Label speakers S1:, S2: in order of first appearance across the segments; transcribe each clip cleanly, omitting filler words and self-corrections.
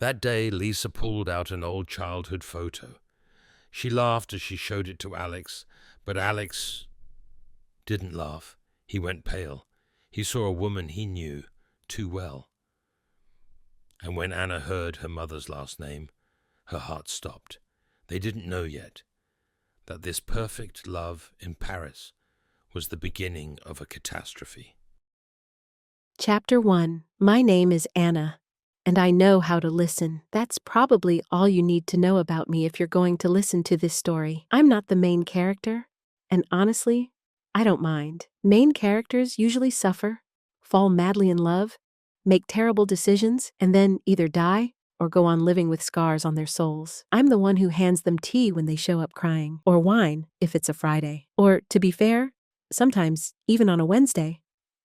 S1: That day, Lisa pulled out an old childhood photo. She laughed as she showed it to Alex, but Alex didn't laugh. He went pale. He saw a woman he knew too well. And when Anna heard her mother's last name, her heart stopped. They didn't know yet that this perfect love in Paris was the beginning of a catastrophe.
S2: Chapter 1. My name is Anna, and I know how to listen. That's probably all you need to know about me if you're going to listen to this story. I'm not the main character, and honestly, I don't mind. Main characters usually suffer, fall madly in love, make terrible decisions, and then either die or go on living with scars on their souls. I'm the one who hands them tea when they show up crying, or wine if it's a Friday. Or, to be fair, sometimes even on a Wednesday.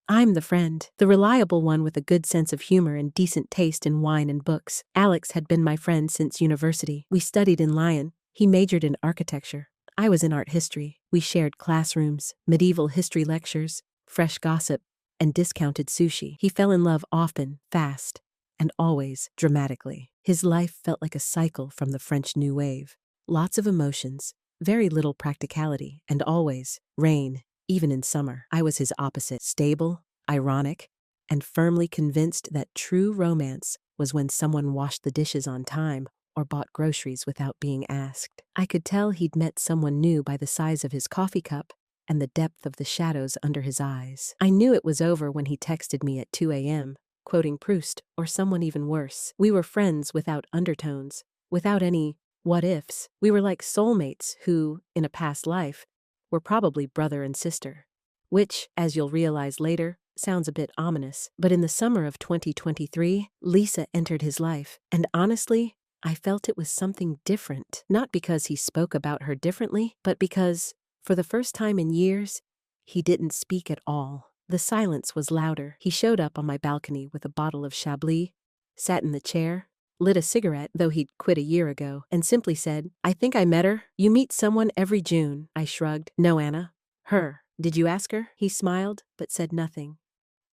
S2: I'm the friend, the reliable one with a good sense of humor and decent taste in wine and books. Alex had been my friend since university. We studied in Lyon. He majored in architecture. I was in art history. We shared classrooms, medieval history lectures, fresh gossip, and discounted sushi. He fell in love often, fast, and always dramatically. His life felt like a cycle from the French New Wave. Lots of emotions, very little practicality, and always rain, even in summer. I was his opposite, stable, ironic, and firmly convinced that true romance was when someone washed the dishes on time or bought groceries without being asked. I could tell he'd met someone new by the size of his coffee cup and the depth of the shadows under his eyes. I knew it was over when he texted me at 2 a.m., quoting Proust or someone even worse. We were friends without undertones, without any what-ifs. We were like soulmates who, in a past life, were probably brother and sister. Which, as you'll realize later, sounds a bit ominous. But in the summer of 2023, Lisa entered his life, and honestly, I felt it was something different. Not because he spoke about her differently, but because, for the first time in years, he didn't speak at all. The silence was louder. He showed up on my balcony with a bottle of Chablis, sat in the chair, lit a cigarette, though he'd quit a year ago, and simply said, "I think I met her. You meet someone every June." I shrugged. "No, Anna. Her. Did you ask her?" He smiled, but said nothing.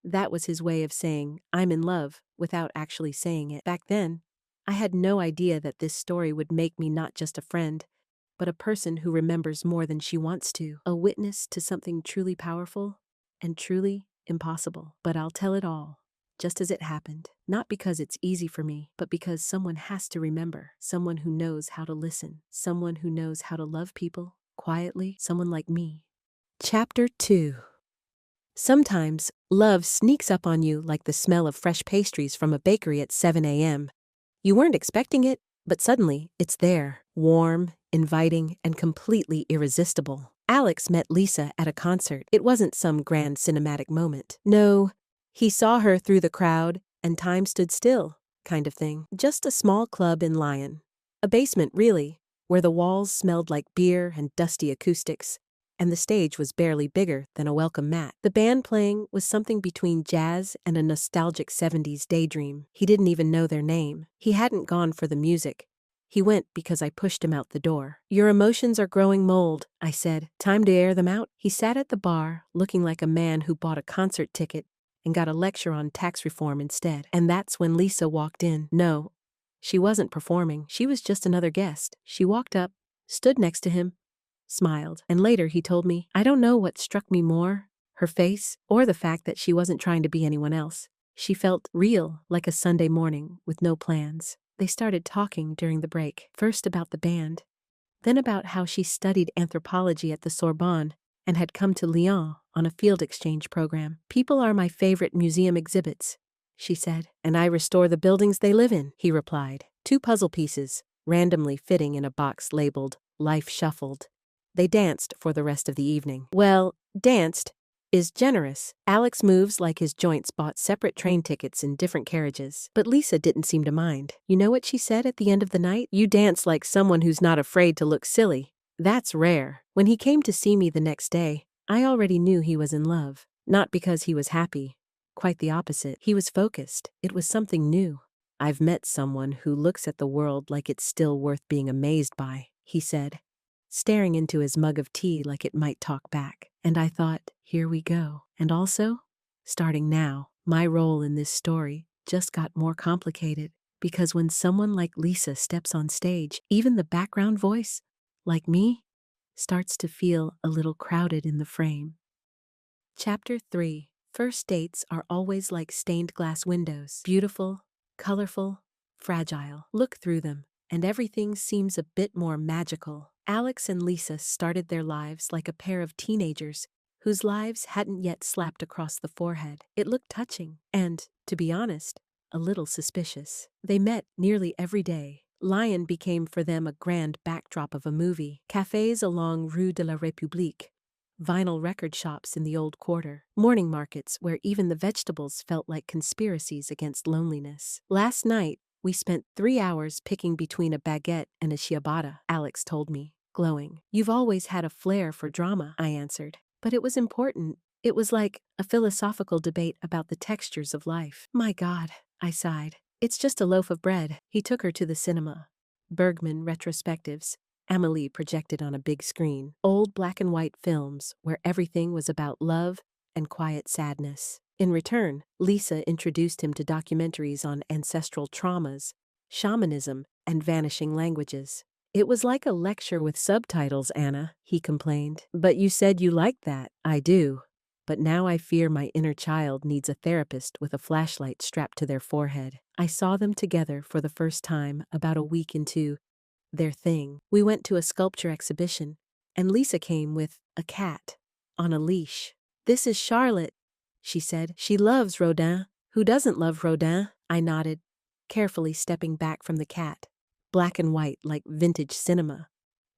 S2: That was his way of saying, "I'm in love," without actually saying it. Back then, I had no idea that this story would make me not just a friend, but a person who remembers more than she wants to, a witness to something truly powerful and truly impossible. But I'll tell it all, just as it happened. Not because it's easy for me, but because someone has to remember. Someone who knows how to listen. Someone who knows how to love people quietly. Someone like me. Chapter 2. Sometimes, love sneaks up on you like the smell of fresh pastries from a bakery at 7 a.m. You weren't expecting it, but suddenly, it's there. Warm, inviting, and completely irresistible. Alex met Lisa at a concert. It wasn't some grand cinematic moment. No, he saw her through the crowd, and time stood still, kind of thing. Just a small club in Lyon. A basement, really, where the walls smelled like beer and dusty acoustics, and the stage was barely bigger than a welcome mat. The band playing was something between jazz and a nostalgic 70s daydream. He didn't even know their name. He hadn't gone for the music. He went because I pushed him out the door. "Your emotions are growing mold," I said. "Time to air them out." He sat at the bar, looking like a man who bought a concert ticket and got a lecture on tax reform instead. And that's when Lisa walked in. No, she wasn't performing. She was just another guest. She walked up, stood next to him, smiled. And later he told me, I don't know what struck me more, her face, or the fact that she wasn't trying to be anyone else. She felt real, like a Sunday morning, with no plans. They started talking during the break, first about the band, then about how she studied anthropology at the Sorbonne and had come to Lyon on a field exchange program. "People are my favorite museum exhibits," she said. "And I restore the buildings they live in," he replied. 2 puzzle pieces, randomly fitting in a box labeled Life Shuffled. They danced for the rest of the evening. Well, danced is generous. Alex moves like his joints bought separate train tickets in different carriages. But Lisa didn't seem to mind. You know what she said at the end of the night? "You dance like someone who's not afraid to look silly. That's rare." When he came to see me the next day, I already knew he was in love. Not because he was happy. Quite the opposite. He was focused. It was something new. "I've met someone who looks at the world like it's still worth being amazed by," he said, staring into his mug of tea like it might talk back. And I thought, here we go. And also, starting now, my role in this story just got more complicated. Because when someone like Lisa steps on stage, even the background voice, like me, starts to feel a little crowded in the frame. Chapter 3. First dates are always like stained glass windows. Beautiful, colorful, fragile. Look through them, and everything seems a bit more magical. Alex and Lisa started their lives like a pair of teenagers whose lives hadn't yet slapped across the forehead. It looked touching, and, to be honest, a little suspicious. They met nearly every day. Lyon became for them a grand backdrop of a movie. Cafes along Rue de la République, vinyl record shops in the old quarter, morning markets where even the vegetables felt like conspiracies against loneliness. Last night, we spent 3 hours picking between a baguette and a ciabatta, Alex told me, glowing. You've always had a flair for drama, I answered. But it was important. It was like a philosophical debate about the textures of life. My God, I sighed. It's just a loaf of bread. He took her to the cinema. Bergman retrospectives, Amelie projected on a big screen. Old black and white films where everything was about love and quiet sadness. In return, Lisa introduced him to documentaries on ancestral traumas, shamanism, and vanishing languages. It was like a lecture with subtitles, Anna, he complained. But you said you liked that. I do. But now I fear my inner child needs a therapist with a flashlight strapped to their forehead. I saw them together for the first time about a week into their thing. We went to a sculpture exhibition, and Lisa came with a cat on a leash. This is Charlotte, she said. She loves Rodin. Who doesn't love Rodin? I nodded, carefully stepping back from the cat, black and white like vintage cinema,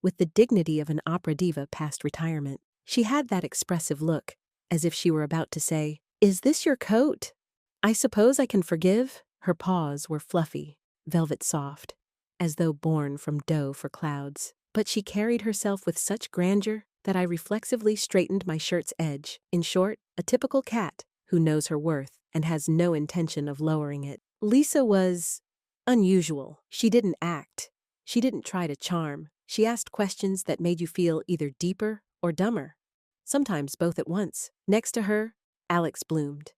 S2: with the dignity of an opera diva past retirement. She had that expressive look, as if she were about to say, "Is this your coat? I suppose I can forgive?" Her paws were fluffy, velvet soft, as though born from dough for clouds. But she carried herself with such grandeur that I reflexively straightened my shirt's edge. In short, a typical cat who knows her worth and has no intention of lowering it. Lisa was unusual. She didn't act. She didn't try to charm. She asked questions that made you feel either deeper or dumber. Sometimes both at once. Next to her, Alex bloomed.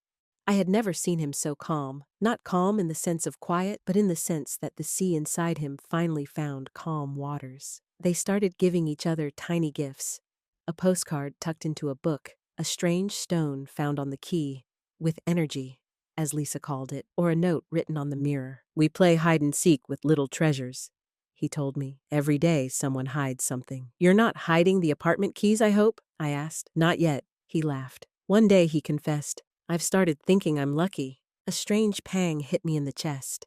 S2: I had never seen him so calm. Not calm in the sense of quiet, but in the sense that the sea inside him finally found calm waters. They started giving each other tiny gifts. A postcard tucked into a book, a strange stone found on the key, with energy, as Lisa called it, or a note written on the mirror. We play hide and seek with little treasures, he told me. Every day someone hides something. You're not hiding the apartment keys, I hope? I asked. Not yet, he laughed. One day, he confessed, I've started thinking I'm lucky. A strange pang hit me in the chest.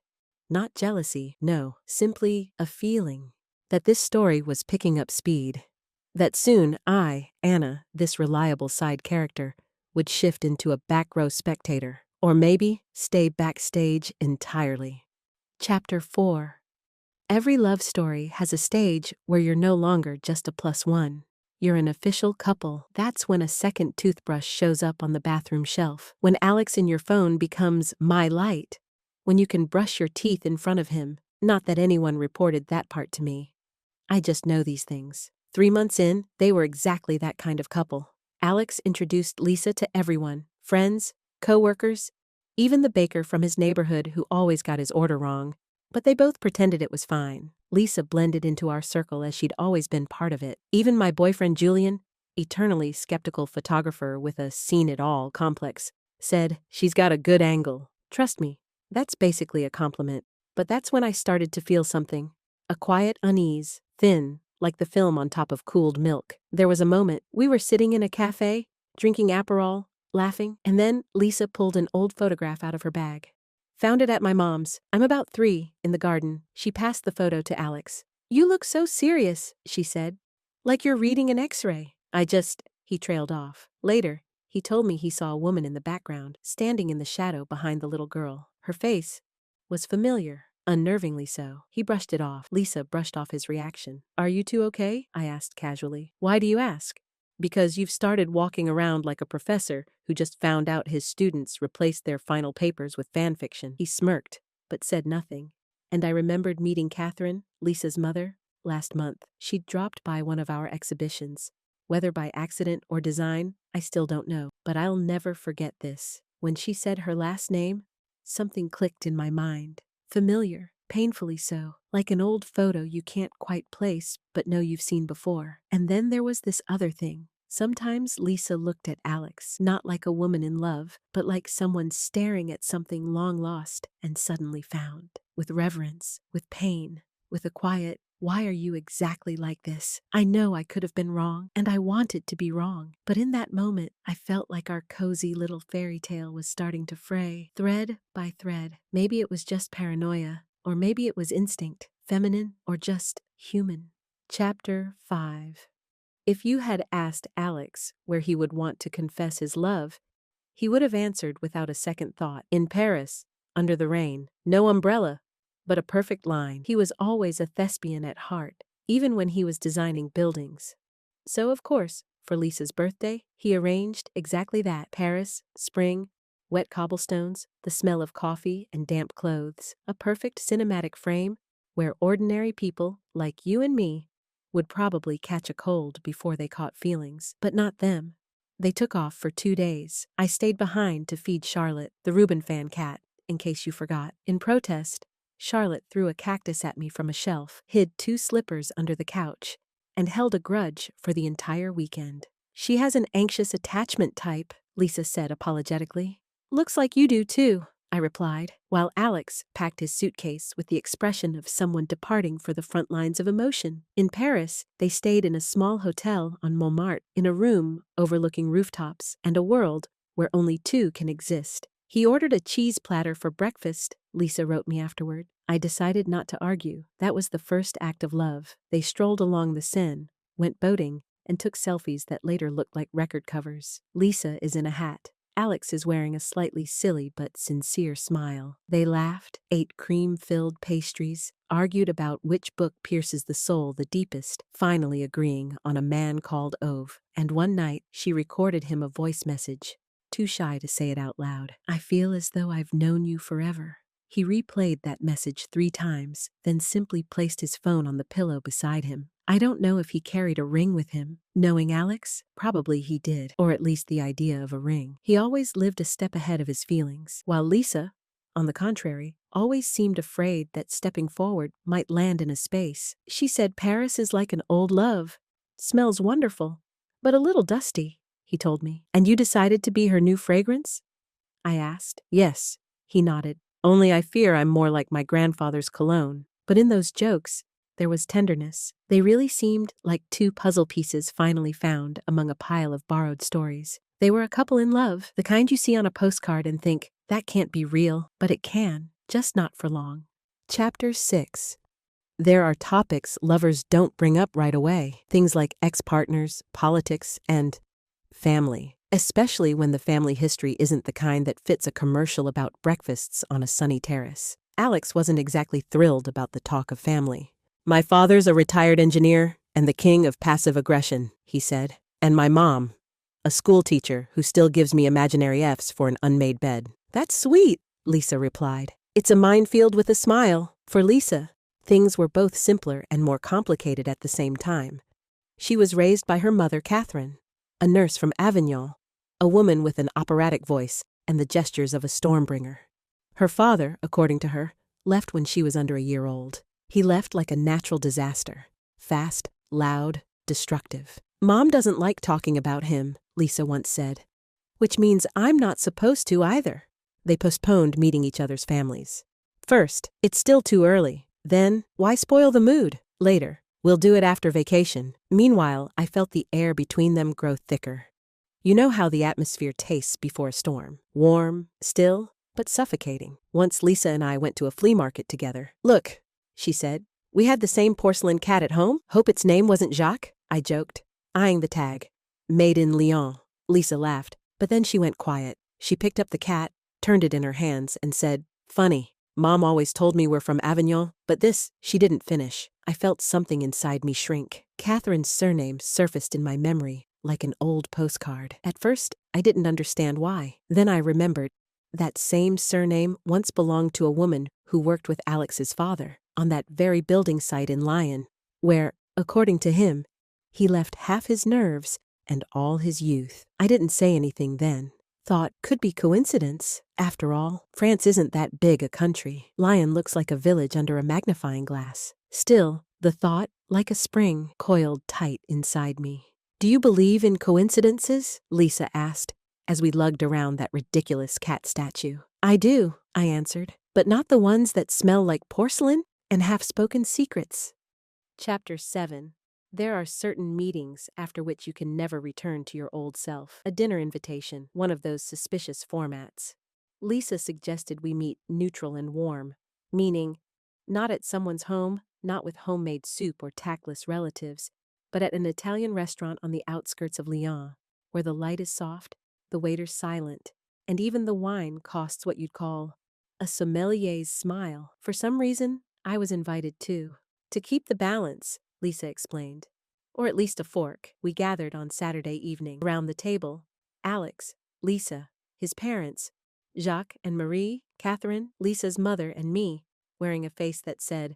S2: Not jealousy, no, simply a feeling that this story was picking up speed. That soon I, Anna, this reliable side character, would shift into a back row spectator, or maybe stay backstage entirely. Chapter 4. Every love story has a stage where you're no longer just a +1. You're an official couple. That's when a second toothbrush shows up on the bathroom shelf. When Alex in your phone becomes my light. When you can brush your teeth in front of him. Not that anyone reported that part to me. I just know these things. 3 months in, they were exactly that kind of couple. Alex introduced Lisa to everyone. Friends, co-workers, even the baker from his neighborhood who always got his order wrong. But they both pretended it was fine. Lisa blended into our circle as she'd always been part of it. Even my boyfriend Julian, eternally skeptical photographer with a seen-it-all complex, said, she's got a good angle. Trust me, that's basically a compliment. But that's when I started to feel something. A quiet unease, thin, like the film on top of cooled milk. There was a moment. We were sitting in a cafe, drinking Aperol, laughing, and then Lisa pulled an old photograph out of her bag. Found it at my mom's. I'm about 3, in the garden. She passed the photo to Alex. You look so serious, she said. Like you're reading an X-ray. He trailed off. Later, he told me he saw a woman in the background, standing in the shadow behind the little girl. Her face was familiar, unnervingly so. He brushed it off. Lisa brushed off his reaction. Are you two okay? I asked casually. Why do you ask? Because you've started walking around like a professor who just found out his students replaced their final papers with fan fiction. He smirked, but said nothing. And I remembered meeting Catherine, Lisa's mother, last month. She'd dropped by one of our exhibitions. Whether by accident or design, I still don't know. But I'll never forget this. When she said her last name, something clicked in my mind. Familiar. painfully so, like an old photo you can't quite place but know you've seen before. And then there was this other thing. Sometimes Lisa looked at Alex, not like a woman in love, but like someone staring at something long lost and suddenly found. With reverence, with pain, with a quiet, "Why are you exactly like this? I know I could have been wrong, and I wanted to be wrong." But in that moment, I felt like our cozy little fairy tale was starting to fray, thread by thread. Maybe it was just paranoia, or maybe it was instinct, feminine, or just human. Chapter 5. If you had asked Alex where he would want to confess his love, he would have answered without a second thought. In Paris, under the rain. No umbrella, but a perfect line. He was always a thespian at heart, even when he was designing buildings. So, of course, for Lisa's birthday, he arranged exactly that. Paris, spring, wet cobblestones, the smell of coffee and damp clothes. A perfect cinematic frame where ordinary people, like you and me, would probably catch a cold before they caught feelings. But not them. They took off for 2 days. I stayed behind to feed Charlotte, the Reuben fan cat, in case you forgot. In protest, Charlotte threw a cactus at me from a shelf, hid 2 slippers under the couch, and held a grudge for the entire weekend. "She has an anxious attachment type," Lisa said apologetically. "Looks like you do too," I replied, while Alex packed his suitcase with the expression of someone departing for the front lines of emotion. In Paris, they stayed in a small hotel on Montmartre, in a room overlooking rooftops and a world where only 2 can exist. "He ordered a cheese platter for breakfast," Lisa wrote me afterward. I decided not to argue. That was the first act of love. They strolled along the Seine, went boating, and took selfies that later looked like record covers. Lisa is in a hat. Alex is wearing a slightly silly but sincere smile. They laughed, ate cream-filled pastries, argued about which book pierces the soul the deepest, finally agreeing on A Man Called Ove. And one night, she recorded him a voice message, too shy to say it out loud. "I feel as though I've known you forever." He replayed that message 3 times, then simply placed his phone on the pillow beside him. I don't know if he carried a ring with him. Knowing Alex, probably he did, or at least the idea of a ring. He always lived a step ahead of his feelings, while Lisa, on the contrary, always seemed afraid that stepping forward might land in a space. She said Paris is like an old love. "Smells wonderful, but a little dusty," he told me. "And you decided to be her new fragrance?" I asked. "Yes," he nodded. "Only I fear I'm more like my grandfather's cologne." But in those jokes, there was tenderness. They really seemed like 2 puzzle pieces finally found among a pile of borrowed stories. They were a couple in love, the kind you see on a postcard and think, that can't be real, but it can, just not for long. Chapter 6. There are topics lovers don't bring up right away. Things like ex-partners, politics, and family. Especially when the family history isn't the kind that fits a commercial about breakfasts on a sunny terrace. Alex wasn't exactly thrilled about the talk of family. "My father's a retired engineer and the king of passive aggression," he said. "And my mom, a school teacher who still gives me imaginary Fs for an unmade bed." "That's sweet," Lisa replied. "It's a minefield with a smile." For Lisa, things were both simpler and more complicated at the same time. She was raised by her mother, Catherine, a nurse from Avignon, a woman with an operatic voice and the gestures of a stormbringer. Her father, according to her, left when she was under a year old. He left like a natural disaster. Fast, loud, destructive. "Mom doesn't like talking about him," Lisa once said. "Which means I'm not supposed to either." They postponed meeting each other's families. First, "It's still too early." Then, "Why spoil the mood?" Later, "We'll do it after vacation." Meanwhile, I felt the air between them grow thicker. You know how the atmosphere tastes before a storm. Warm, still, but suffocating. Once Lisa and I went to a flea market together. "Look," she said, "we had the same porcelain cat at home. Hope its name wasn't Jacques," I joked, eyeing the tag. "Made in Lyon." Lisa laughed, but then she went quiet. She picked up the cat, turned it in her hands, and said, "Funny. Mom always told me we're from Avignon, but this," she didn't finish. I felt something inside me shrink. Catherine's surname surfaced in my memory like an old postcard. At first, I didn't understand why. Then I remembered that same surname once belonged to a woman who worked with Alex's father on that very building site in Lyon, where, according to him, he left half his nerves and all his youth. I didn't say anything then. thought could be coincidence. After all, France isn't that big a country. Lyon looks like a village under a magnifying glass. Still, the thought, like a spring, coiled tight inside me. Do you believe in coincidences? Lisa asked, as we lugged around that ridiculous cat statue. I do, I answered, but not the ones that smell like porcelain and have spoken secrets. Chapter 7. There are certain meetings after which you can never return to your old self. A dinner invitation, one of those suspicious formats. Lisa suggested we meet neutral and warm, meaning not at someone's home, not with homemade soup or tactless relatives, but at an Italian restaurant on the outskirts of Lyon, where the light is soft, the waiter's silent, and even the wine costs what you'd call a sommelier's smile. For some reason, I was invited too. To keep the balance, Lisa explained. Or at least a fork. We gathered on Saturday evening. Around the table, Alex, Lisa, his parents, Jacques and Marie, Catherine, Lisa's mother, and me, wearing a face that said,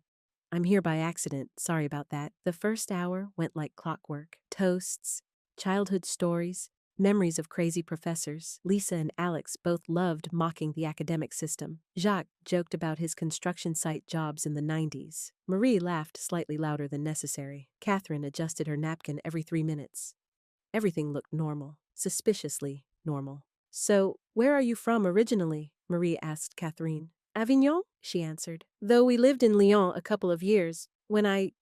S2: I'm here by accident, sorry about that. The first hour went like clockwork. Toasts, childhood stories, memories of crazy professors. Lisa and Alex both loved mocking the academic system. Jacques joked about his construction site jobs in the 90s. Marie laughed slightly louder than necessary. Catherine adjusted her napkin every 3 minutes. Everything looked normal, suspiciously normal. So, where are you from originally? Marie asked Catherine. Avignon, she answered. Though we lived in Lyon a couple of years, when I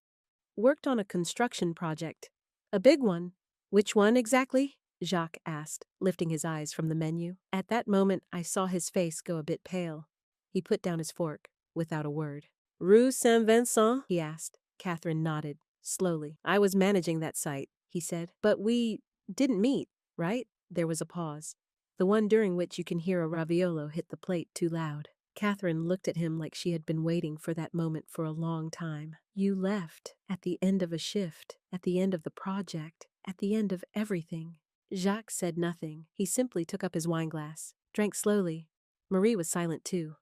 S2: worked on a construction project. A big one. Which one exactly? Jacques asked, lifting his eyes from the menu. At that moment, I saw his face go a bit pale. He put down his fork, without a word. Rue Saint-Vincent? He asked. Catherine nodded, slowly. I was managing that site, he said. But we didn't meet, right? There was a pause. The one during which you can hear a raviolo hit the plate too loud. Catherine looked at him like she had been waiting for that moment for a long time. You left, at the end of a shift, at the end of the project, at the end of everything. Jacques said nothing. He simply took up his wineglass, drank slowly. Marie was silent too.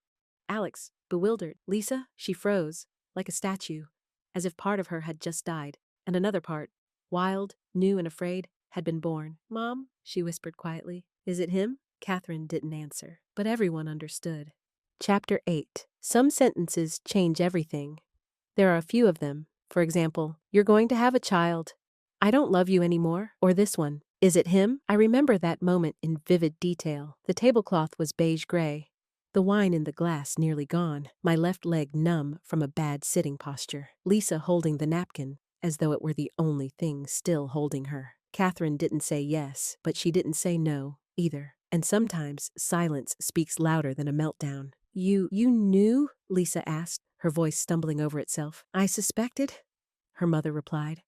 S2: Alex, bewildered. Lisa, she froze, like a statue, as if part of her had just died, and another part, wild, new and afraid, had been born. Mom, she whispered quietly. Is it him? Catherine didn't answer, but everyone understood. Chapter 8. Some sentences change everything. There are a few of them. For example, you're going to have a child. I don't love you anymore. Or this one. Is it him? I remember that moment in vivid detail. The tablecloth was beige gray. The wine in the glass nearly gone. My left leg numb from a bad sitting posture. Lisa holding the napkin, as though it were the only thing still holding her. Catherine didn't say yes, but she didn't say no, either. And sometimes silence speaks louder than a meltdown. You knew? Lisa asked, her voice stumbling over itself. I suspected, her mother replied.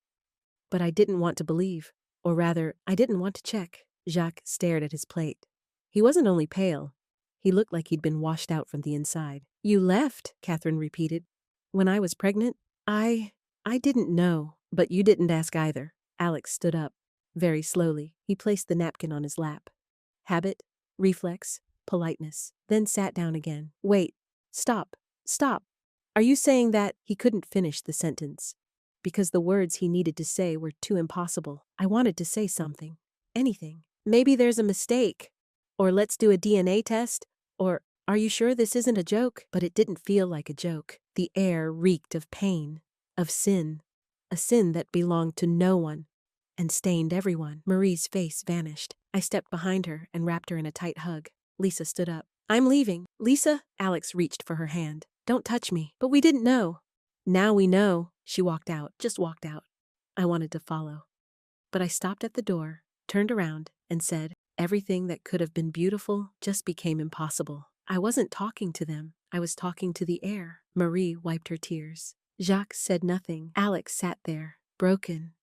S2: But I didn't want to believe. Or rather, I didn't want to check. Jacques stared at his plate. He wasn't only pale. He looked like he'd been washed out from the inside. You left, Catherine repeated. When I was pregnant, I didn't know. But you didn't ask either. Alex stood up. Very slowly, he placed the napkin on his lap. Habit, reflex, politeness, then sat down again. Wait, stop. Are you saying that? He couldn't finish the sentence, because the words he needed to say were too impossible. I wanted to say something. Anything. Maybe there's a mistake. Or let's do a DNA test. Or, are you sure this isn't a joke? But it didn't feel like a joke. The air reeked of pain, of sin. A sin that belonged to no one and stained everyone. Marie's face vanished. I stepped behind her and wrapped her in a tight hug. Lisa stood up. I'm leaving. Lisa? Alex reached for her hand. Don't touch me. But we didn't know. Now we know. She walked out, just walked out. I wanted to follow. But I stopped at the door, turned around, and said, everything that could have been beautiful just became impossible. I wasn't talking to them. I was talking to the air. Marie wiped her tears. Jacques said nothing. Alex sat there, broken,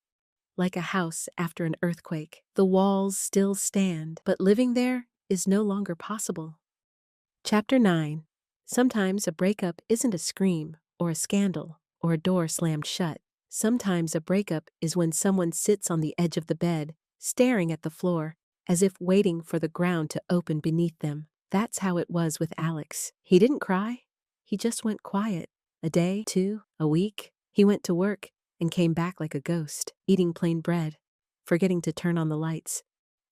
S2: like a house after an earthquake. The walls still stand, but living there is no longer possible. Chapter 9. Sometimes a breakup isn't a scream or a scandal or a door slammed shut. Sometimes a breakup is when someone sits on the edge of the bed, staring at the floor, as if waiting for the ground to open beneath them. That's how it was with Alex. He didn't cry. He just went quiet. A day, 2, a week. He went to work and came back like a ghost, eating plain bread, forgetting to turn on the lights,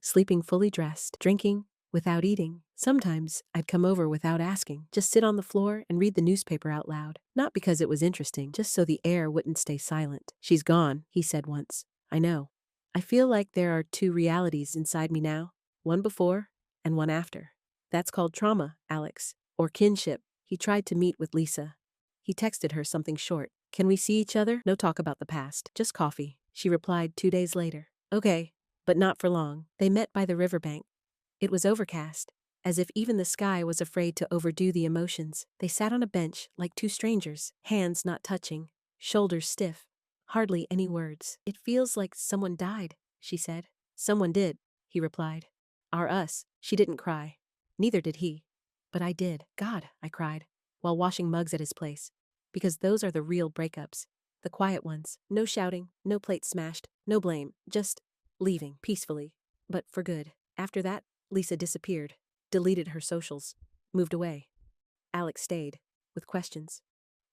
S2: sleeping fully dressed, drinking without eating. Sometimes I'd come over without asking, just sit on the floor and read the newspaper out loud. Not because it was interesting, just so the air wouldn't stay silent. "She's gone," he said once. "I know. I feel like there are two realities inside me now, one before and one after. That's called trauma, Alex, or kinship." He tried to meet with Lisa. He texted her something short. "Can we see each other? No talk about the past, just coffee." She replied 2 days later. "Okay, but not for long." They met by the riverbank. It was overcast, as if even the sky was afraid to overdo the emotions. They sat on a bench like two strangers, hands not touching, shoulders stiff, hardly any words. "It feels like someone died," she said. "Someone did," he replied. "Our us." She didn't cry. Neither did he. But I did. "God," I cried, while washing mugs at his place. Because those are the real breakups. The quiet ones. No shouting, no plates smashed, no blame, just leaving peacefully. But for good. After that, Lisa disappeared, deleted her socials, moved away. Alex stayed, with questions,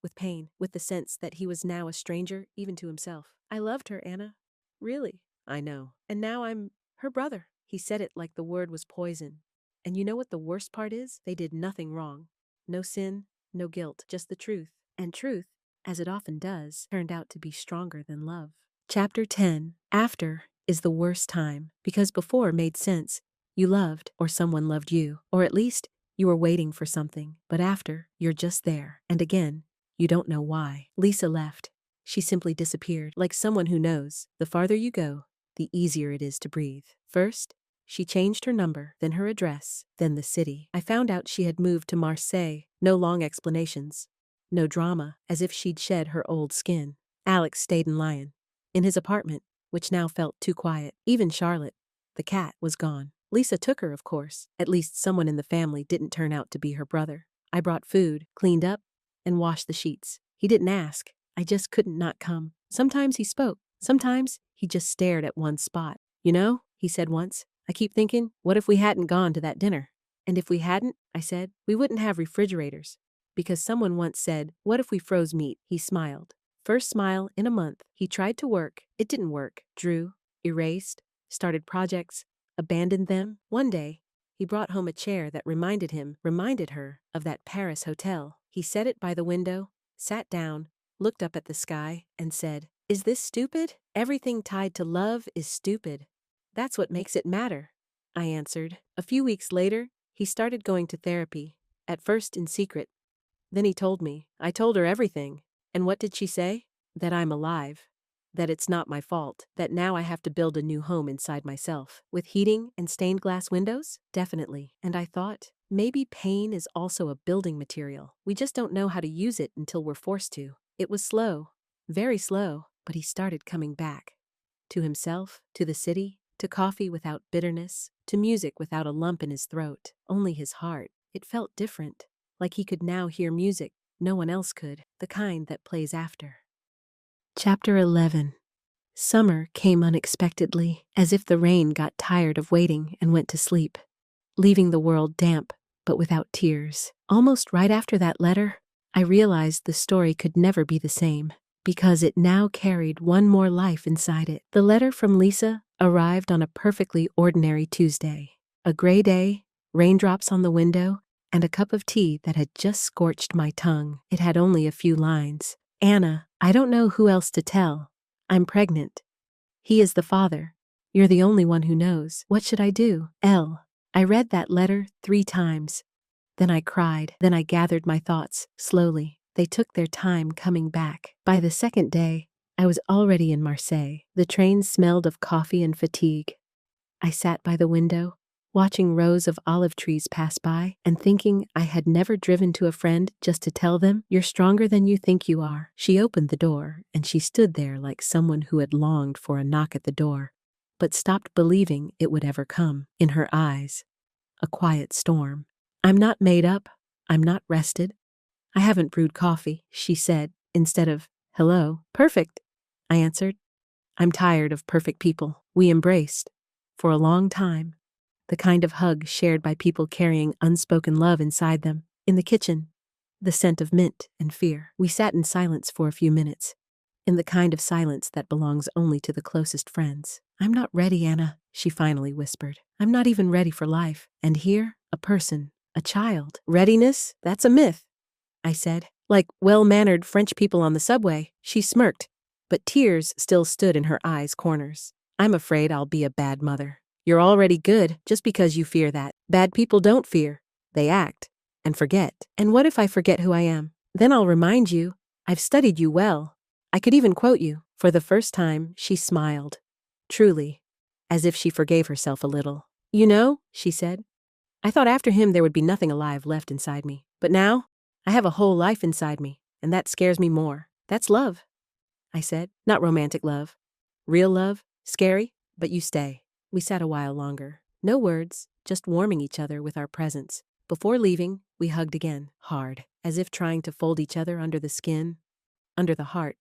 S2: with pain, with the sense that he was now a stranger even to himself. "I loved her, Anna. Really." "I know. And now I'm her brother." He said it like the word was poison. And you know what the worst part is? They did nothing wrong. No sin, no guilt, just the truth. And truth, as it often does, turned out to be stronger than love. Chapter 10. After is the worst time, because before made sense. You loved, or someone loved you, or at least you were waiting for something. But after, you're just there. And again, you don't know why. Lisa left. She simply disappeared, like someone who knows the farther you go, the easier it is to breathe. First, she changed her number, then her address, then the city. I found out she had moved to Marseille. No long explanations. No drama, as if she'd shed her old skin. Alex stayed in Lyon, in his apartment, which now felt too quiet. Even Charlotte, the cat, was gone. Lisa took her, of course. At least someone in the family didn't turn out to be her brother. I brought food, cleaned up, and washed the sheets. He didn't ask. I just couldn't not come. Sometimes he spoke. Sometimes he just stared at one spot. "You know," he said once, "I keep thinking, what if we hadn't gone to that dinner?" "And if we hadn't," I said, "we wouldn't have refrigerators. Because someone once said, what if we froze meat?" He smiled. First smile in a month. He tried to work. It didn't work. Drew, erased, started projects, abandoned them. One day, he brought home a chair that reminded her of that Paris hotel. He set it by the window, sat down, looked up at the sky, and said, "Is this stupid? Everything tied to love is stupid. That's what makes it matter," I answered. A few weeks later, he started going to therapy, at first in secret. Then he told me. I told her everything. And what did she say? That I'm alive. That it's not my fault. That now I have to build a new home inside myself. With heating and stained glass windows? Definitely. And I thought, maybe pain is also a building material. We just don't know how to use it until we're forced to. It was slow. Very slow. But he started coming back. To himself, to the city, to coffee without bitterness, to music without a lump in his throat. Only his heart. It felt different. Like he could now hear music no one else could, the kind that plays after. Chapter 11. Summer came unexpectedly, as if the rain got tired of waiting and went to sleep, leaving the world damp, but without tears. Almost right after that letter, I realized the story could never be the same, because it now carried one more life inside it. The letter from Lisa arrived on a perfectly ordinary Tuesday. A gray day, raindrops on the window, and a cup of tea that had just scorched my tongue. It had only a few lines. "Anna, I don't know who else to tell. I'm pregnant. He is the father. You're the only one who knows. What should I do? L." I read that letter 3 times. Then I cried. Then I gathered my thoughts, slowly. They took their time coming back. By the second day, I was already in Marseille. The train smelled of coffee and fatigue. I sat by the window, watching rows of olive trees pass by, and thinking I had never driven to a friend just to tell them, "You're stronger than you think you are." She opened the door, and she stood there like someone who had longed for a knock at the door, but stopped believing it would ever come. In her eyes, a quiet storm. "I'm not made up. I'm not rested. I haven't brewed coffee," she said, instead of, "Hello." "Perfect," I answered. "I'm tired of perfect people." We embraced. For a long time. The kind of hug shared by people carrying unspoken love inside them. In the kitchen, the scent of mint and fear. We sat in silence for a few minutes, in the kind of silence that belongs only to the closest friends. "I'm not ready, Anna," she finally whispered. I'm not even ready for life. And here, a person, a child. Readiness? That's a myth, I said. Like well-mannered French people on the subway. She smirked, but tears still stood in her eyes' corners. I'm afraid I'll be a bad mother. You're already good just because you fear that. Bad people don't fear. They act and forget. And what if I forget who I am? Then I'll remind you. I've studied you well. I could even quote you. For the first time, she smiled. Truly, as if she forgave herself a little. You know, she said, I thought after him there would be nothing alive left inside me. But now, I have a whole life inside me, and that scares me more. That's love, I said. Not romantic love. Real love, scary, but you stay. We sat a while longer. No words, just warming each other with our presence. Before leaving, we hugged again, hard, as if trying to fold each other under the skin, under the heart,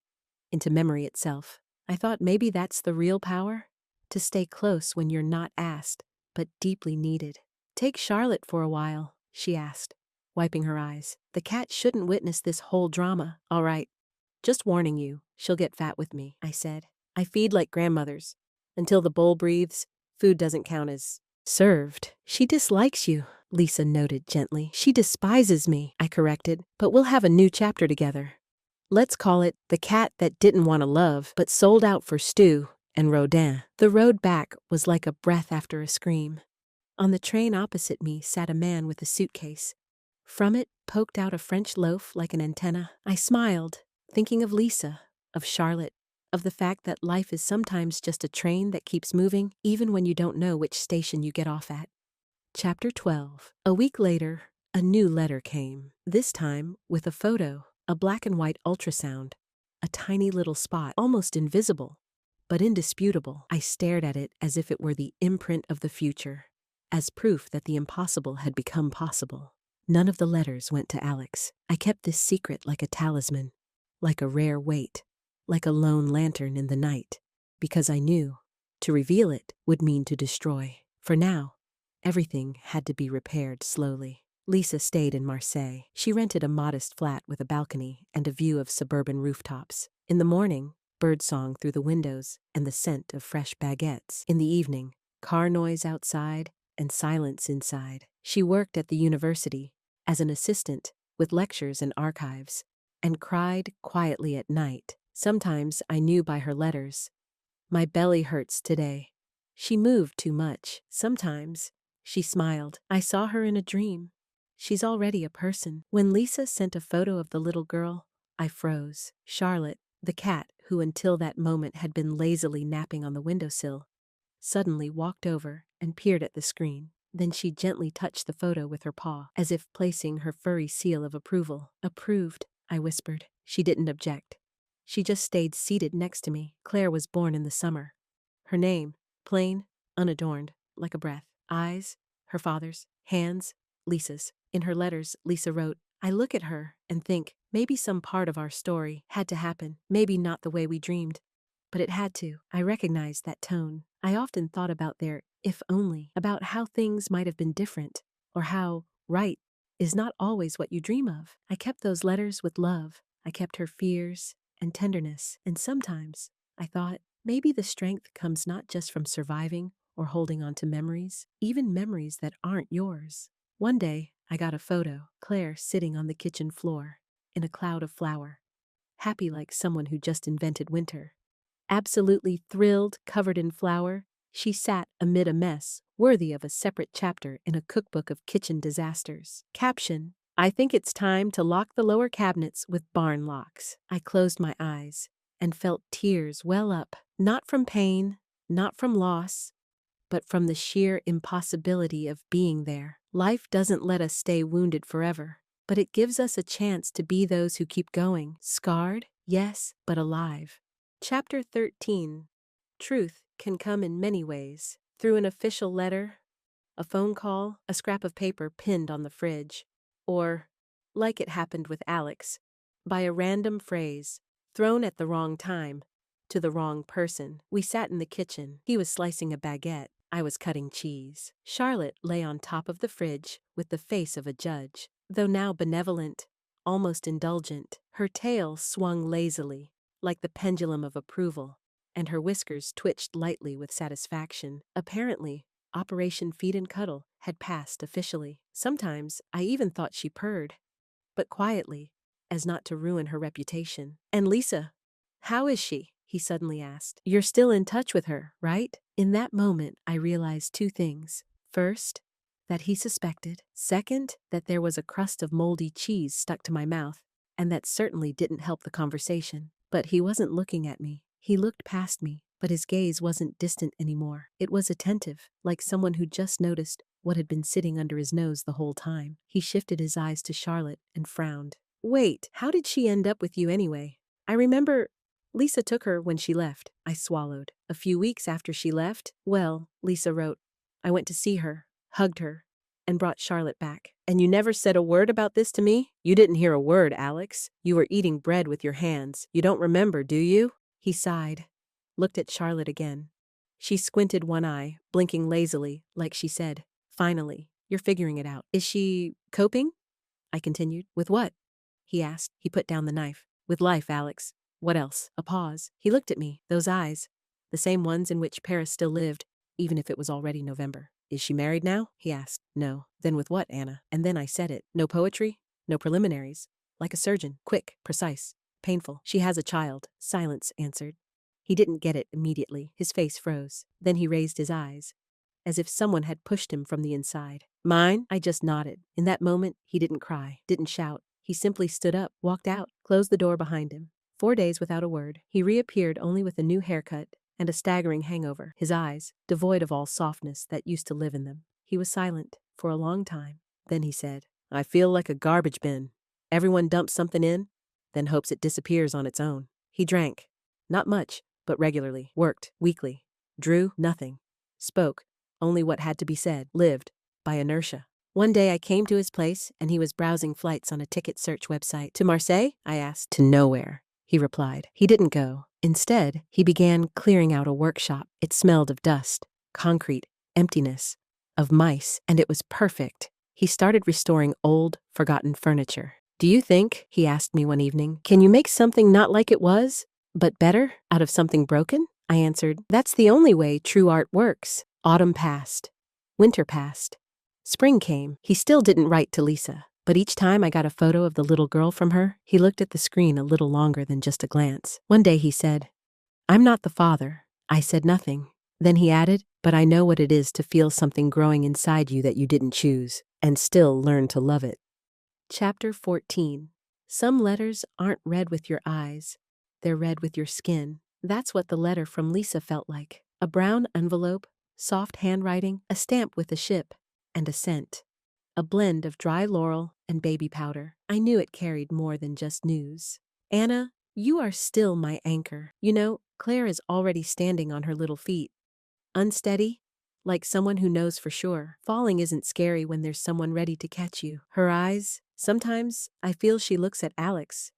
S2: into memory itself. I thought maybe that's the real power? To stay close when you're not asked, but deeply needed. Take Charlotte for a while, she asked, wiping her eyes. The cat shouldn't witness this whole drama. All right. Just warning you, she'll get fat with me, I said. I feed like grandmothers. Until the bowl breathes, food doesn't count as served. She dislikes you, Lisa noted gently. She despises me, I corrected, but we'll have a new chapter together. Let's call it The Cat That Didn't Want to Love, But Sold Out for Stew and Rodin. The road back was like a breath after a scream. On the train opposite me sat a man with a suitcase. From it poked out a French loaf like an antenna. I smiled, thinking of Lisa, of Charlotte, of the fact that life is sometimes just a train that keeps moving, even when you don't know which station you get off at. Chapter 12. A week later, a new letter came, this time with a photo, a black and white ultrasound, a tiny little spot, almost invisible, but indisputable. I stared at it as if it were the imprint of the future, as proof that the impossible had become possible. None of the letters went to Alex. I kept this secret like a talisman, like a rare weight, like a lone lantern in the night, because I knew to reveal it would mean to destroy. For now, everything had to be repaired slowly. Lisa stayed in Marseille. She rented a modest flat with a balcony and a view of suburban rooftops. In the morning, birdsong through the windows and the scent of fresh baguettes. In the evening, car noise outside and silence inside. She worked at the university as an assistant with lectures and archives, and cried quietly at night. Sometimes I knew by her letters. My belly hurts today. She moved too much. Sometimes she smiled. I saw her in a dream. She's already a person. When Lisa sent a photo of the little girl, I froze. Charlotte, the cat who until that moment had been lazily napping on the windowsill, suddenly walked over and peered at the screen. Then she gently touched the photo with her paw, as if placing her furry seal of approval. Approved, I whispered. She didn't object. She just stayed seated next to me. Claire was born in the summer. Her name, plain, unadorned, like a breath. Eyes, her father's. Hands, Lisa's. In her letters, Lisa wrote, I look at her and think, maybe some part of our story had to happen. Maybe not the way we dreamed, but it had to. I recognized that tone. I often thought about their if only, about how things might have been different, or how right is not always what you dream of. I kept those letters with love. I kept her fears and tenderness, and sometimes I thought maybe the strength comes not just from surviving or holding on to memories, even memories that aren't yours. One day, I got a photo, Claire sitting on the kitchen floor, in a cloud of flour, happy like someone who just invented winter. Absolutely thrilled, covered in flour, she sat amid a mess worthy of a separate chapter in a cookbook of kitchen disasters. Caption, I think it's time to lock the lower cabinets with barn locks. I closed my eyes and felt tears well up, not from pain, not from loss, but from the sheer impossibility of being there. Life doesn't let us stay wounded forever, but it gives us a chance to be those who keep going. Scarred, yes, but alive. Chapter 13. Truth can come in many ways. Through an official letter, a phone call, a scrap of paper pinned on the fridge, or, like it happened with Alex, by a random phrase, thrown at the wrong time, to the wrong person. We sat in the kitchen. He was slicing a baguette. I was cutting cheese. Charlotte lay on top of the fridge with the face of a judge. Though now benevolent, almost indulgent, her tail swung lazily, like the pendulum of approval, and her whiskers twitched lightly with satisfaction. Apparently, Operation Feed and Cuddle had passed officially. Sometimes I even thought she purred, but quietly, as not to ruin her reputation. "And Lisa, how is she?" he suddenly asked. "You're still in touch with her, right?" In that moment, I realized two things. First, that he suspected. Second, that there was a crust of moldy cheese stuck to my mouth, and that certainly didn't help the conversation. But he wasn't looking at me. He looked past me, but his gaze wasn't distant anymore. It was attentive, like someone who just noticed what had been sitting under his nose the whole time. He shifted his eyes to Charlotte and frowned. "Wait, how did she end up with you anyway? I remember Lisa took her when she left." I swallowed. "A few weeks after she left? Well," Lisa wrote, "I went to see her, hugged her, and brought Charlotte back." "And you never said a word about this to me?" "You didn't hear a word, Alex. You were eating bread with your hands. You don't remember, do you?" He sighed, looked at Charlotte again. She squinted one eye, blinking lazily, like she said, "Finally, you're figuring it out." "Is she coping?" I continued. "With what?" he asked. He put down the knife. "With life, Alex. What else?" A pause. He looked at me, those eyes, the same ones in which Paris still lived, even if it was already November. "Is she married now?" he asked. "No." "Then with what, Anna?" And then I said it. No poetry, no preliminaries. Like a surgeon, quick, precise, painful. "She has a child." Silence answered. He didn't get it immediately. His face froze. Then he raised his eyes, as if someone had pushed him from the inside. "Mine?" I just nodded. In that moment, he didn't cry, didn't shout. He simply stood up, walked out, closed the door behind him. 4 days without a word. He reappeared only with a new haircut and a staggering hangover, his eyes devoid of all softness that used to live in them. He was silent for a long time. Then he said, "I feel like a garbage bin. Everyone dumps something in, then hopes it disappears on its own." He drank. Not much, but regularly. Worked, weekly. Drew, nothing. Spoke, only what had to be said. Lived, by inertia. One day I came to his place, and he was browsing flights on a ticket search website. "To Marseille?" I asked. "To nowhere," he replied. He didn't go. Instead, he began clearing out a workshop. It smelled of dust, concrete, emptiness, of mice, and it was perfect. He started restoring old, forgotten furniture. "Do you think," he asked me one evening, "can you make something not like it was, but better, out of something broken?" I answered, "That's the only way true art works." Autumn passed. Winter passed. Spring came. He still didn't write to Lisa, but each time I got a photo of the little girl from her, he looked at the screen a little longer than just a glance. One day he said, "I'm not the father." I said nothing. Then he added, "But I know what it is to feel something growing inside you that you didn't choose, and still learn to love it." Chapter 14. Some letters aren't read with your eyes. They're read with your skin. That's what the letter from Lisa felt like. A brown envelope, soft handwriting, a stamp with a ship, and a scent. A blend of dry laurel and baby powder. I knew it carried more than just news. "Anna, you are still my anchor. You know, Claire is already standing on her little feet. Unsteady, like someone who knows for sure. Falling isn't scary when there's someone ready to catch you. Her eyes, sometimes I feel she looks at Alex,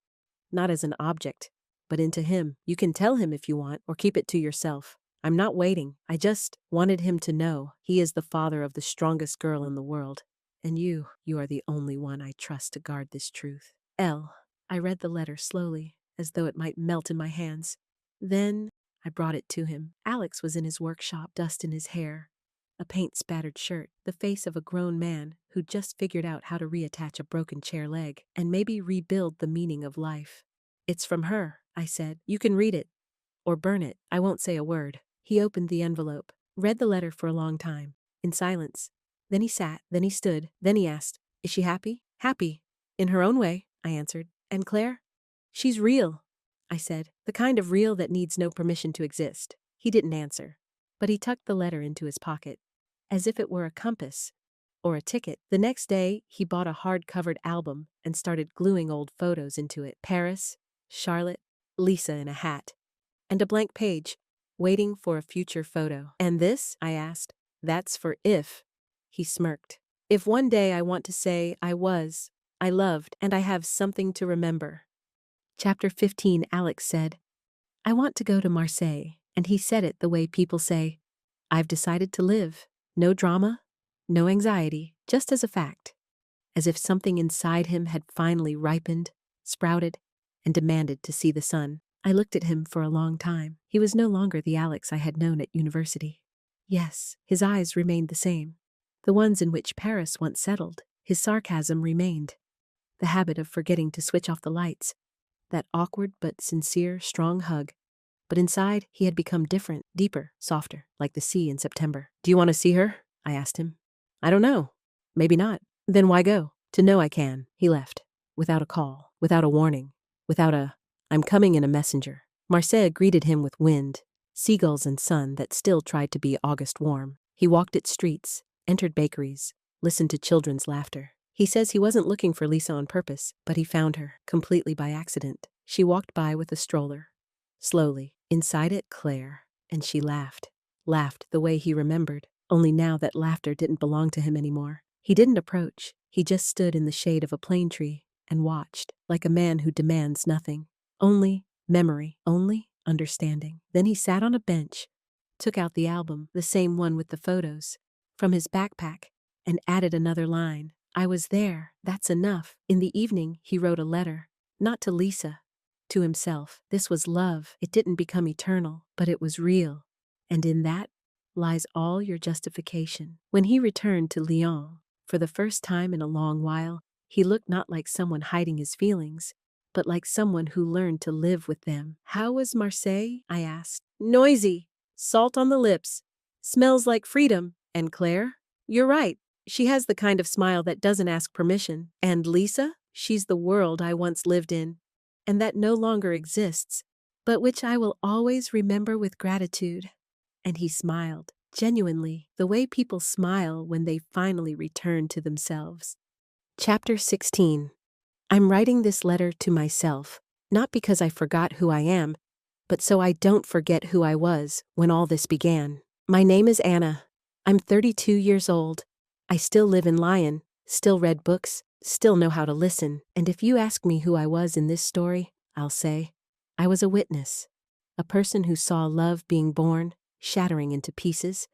S2: not as an object, but into him. You can tell him if you want, or keep it to yourself. I'm not waiting. I just wanted him to know he is the father of the strongest girl in the world. And you are the only one I trust to guard this truth. L." I read the letter slowly, as though it might melt in my hands. Then I brought it to him. Alex was in his workshop, dust in his hair, a paint-spattered shirt, the face of a grown man who'd just figured out how to reattach a broken chair leg and maybe rebuild the meaning of life. "It's from her," I said. "You can read it, or burn it. I won't say a word." He opened the envelope, read the letter for a long time, in silence. Then he sat, then he stood, then he asked, "Is she happy?" "Happy. In her own way," I answered. "And Claire?" "She's real," I said. "The kind of real that needs no permission to exist." He didn't answer, but he tucked the letter into his pocket, as if it were a compass or a ticket. The next day, he bought a hard-covered album and started gluing old photos into it. Paris, Charlotte, Lisa in a hat, and a blank page, waiting for a future photo. "And this?" I asked. "That's for if." He smirked. "If one day I want to say I loved, and I have something to remember." Chapter 15. Alex said, "I want to go to Marseille," and he said it the way people say, "I've decided to live." No drama, no anxiety, just as a fact, as if something inside him had finally ripened, sprouted, and demanded to see the sun. I looked at him for a long time. He was no longer the Alex I had known at university. Yes, his eyes remained the same. The ones in which Paris once settled. His sarcasm remained. The habit of forgetting to switch off the lights. That awkward but sincere, strong hug. But inside, he had become different, deeper, softer, like the sea in September. "Do you want to see her?" I asked him. "I don't know. Maybe not." "Then why go?" "To know I can." He left. Without a call, without a warning, without a, "I'm coming" in a messenger. Marseille greeted him with wind, seagulls and sun that still tried to be August warm. He walked its streets, entered bakeries, listened to children's laughter. He says he wasn't looking for Lisa on purpose, but he found her, completely by accident. She walked by with a stroller. Slowly, inside it Claire, and she laughed. Laughed the way he remembered, only now that laughter didn't belong to him anymore. He didn't approach, he just stood in the shade of a plane tree and watched, like a man who demands nothing. Only memory, only understanding. Then he sat on a bench, took out the album, the same one with the photos, from his backpack, and added another line. "I was there, that's enough." In the evening, he wrote a letter, not to Lisa, to himself. This was love. It didn't become eternal, but it was real. And in that lies all your justification. When he returned to Lyon, for the first time in a long while, he looked not like someone hiding his feelings, but like someone who learned to live with them. "How was Marseille?" I asked. "Noisy, salt on the lips, smells like freedom." "And Claire?" "You're right. She has the kind of smile that doesn't ask permission." "And Lisa?" "She's the world I once lived in, and that no longer exists, but which I will always remember with gratitude." And he smiled, genuinely, the way people smile when they finally return to themselves. Chapter 16. I'm writing this letter to myself, not because I forgot who I am, but so I don't forget who I was when all this began. My name is Anna. I'm 32 years old. I still live in Lyon, still read books, still know how to listen, and if you ask me who I was in this story, I'll say, I was a witness, a person who saw love being born, shattering into pieces,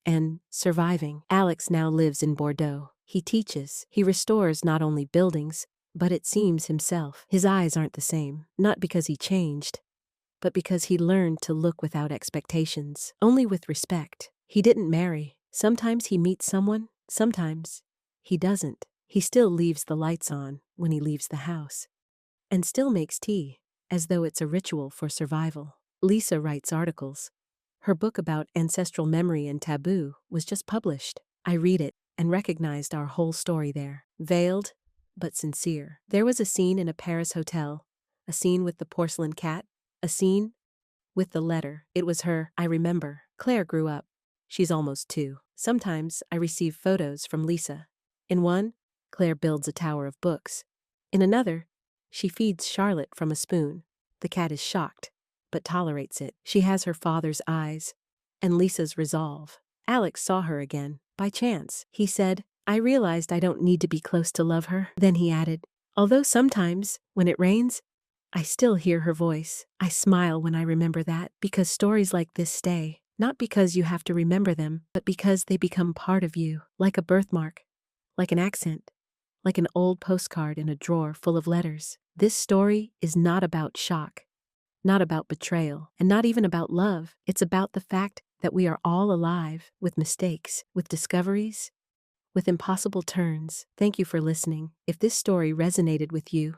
S2: and surviving. Alex now lives in Bordeaux. He teaches, he restores not only buildings, but it seems himself. His eyes aren't the same, not because he changed, but because he learned to look without expectations, only with respect. He didn't marry. Sometimes he meets someone, sometimes he doesn't. He still leaves the lights on when he leaves the house, and still makes tea, as though it's a ritual for survival. Lisa writes articles. Her book about ancestral memory and taboo was just published. I read it and recognized our whole story there, veiled but sincere. There was a scene in a Paris hotel, a scene with the porcelain cat, a scene with the letter. It was her, I remember. Claire grew up. She's almost 2. Sometimes I receive photos from Lisa. In one, Claire builds a tower of books. In another, she feeds Charlotte from a spoon. The cat is shocked, but tolerates it. She has her father's eyes, and Lisa's resolve. Alex saw her again, by chance. He said, I realized I don't need to be close to love her. Then he added, although sometimes, when it rains, I still hear her voice. I smile when I remember that, because stories like this stay, not because you have to remember them, but because they become part of you, like a birthmark, like an accent, like an old postcard in a drawer full of letters. This story is not about shock, not about betrayal, and not even about love. It's about the fact that we are all alive, with mistakes, with discoveries, with impossible turns. Thank you for listening. If this story resonated with you,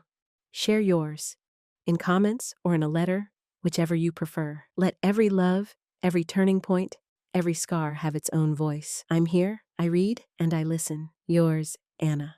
S2: share yours, in comments or in a letter, whichever you prefer. Let every love, every turning point, every scar have its own voice. I'm here, I read, and I listen. Yours, Anna.